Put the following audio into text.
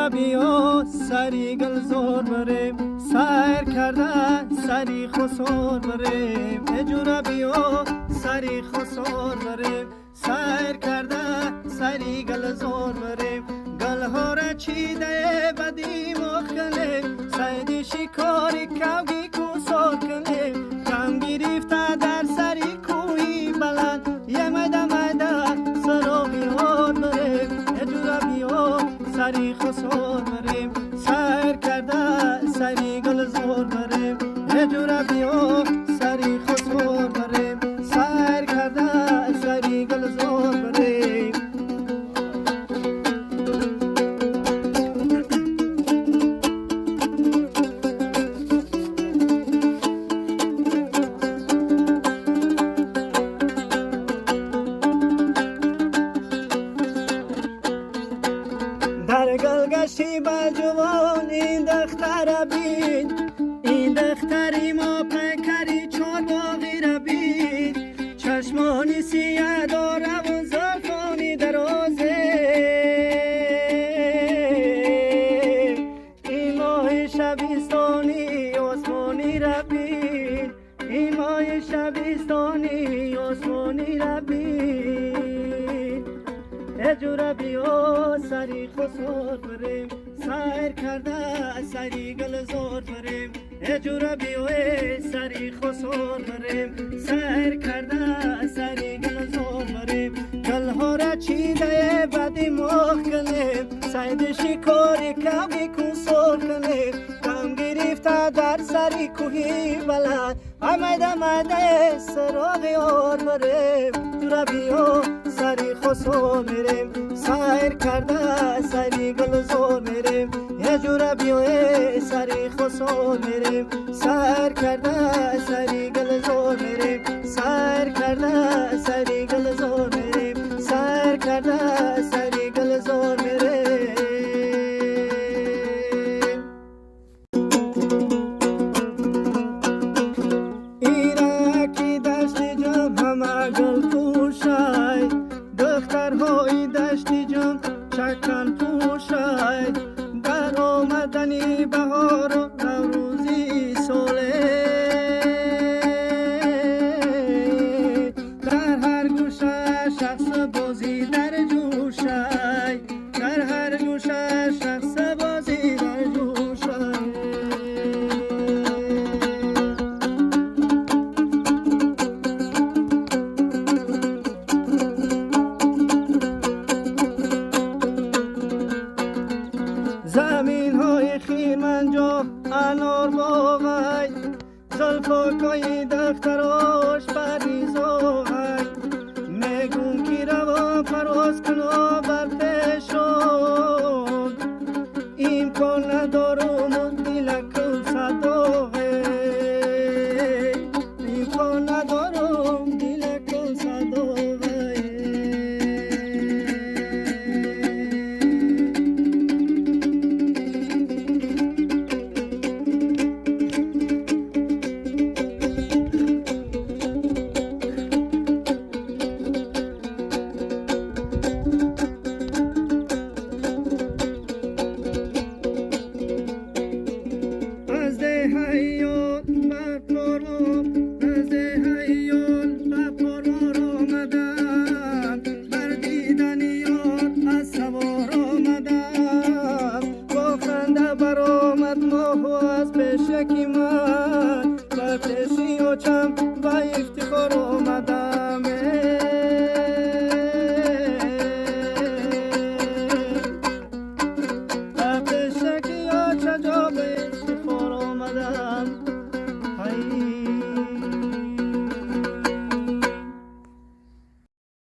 جورا بیا سری گل زور بریم سیر کرده سری خسور بریم جورا بیا سری خسور بریم سیر کرده سری گل زور بریم گل ها را چیده بدی مخکنه سید شکاری کوگی کوسور کنه کم گرفته در سری کوی بلند یه میده میده سراغی هار بریم جورا بیا سری خسور بریم سیر کرده سری گل زور بریم جورا بیا سری خسور بریم سیر کرده سری گل زور بریم در گلگشتی با جوان این دختر بین این دختری ما پیکری چار باقی را بین چشمانی سیه داره و زلفانی درازه این ماه شبستانی آسمانی را بین این ماه شبستانی آسمانی را بین جورا بیا سری خسور بریم سیر کرده سری گل زور بریم جورا بیا سری خسور بریم سیر کرده سری گل زور بریم گل ها را چیده بدی مخ کنیم سید شکاری کمی کوسور کنیم کم گرفته در سری کوهی بلند آمده مده سراغ آر بریم جورا بیا سری خسور میریم سیر کرده سری گل زور میریم یه جورا بیا سری خسور میریم سیر کرده سری گل زور میریم سیر کرده سری گل زور میریم سیر کرده سری گل زور میریم ایرکی دشت جم همه گل پوشای دخترهای دشتی جم چکن پوشای در آمدنی بهار و نوروزی ساله در هر گوشه شخص بازی در جوشای در هر گوشه شخص بازی در جوشای زمین های خیرمنجا انار باغای زلفاکای دختراش پریزای میگون کی روا پرواز کنو بر پیشون امکان ندارم و دلکم صداقه امکان ندارم دلکم صداقه برآمد ماه و از پیشکی من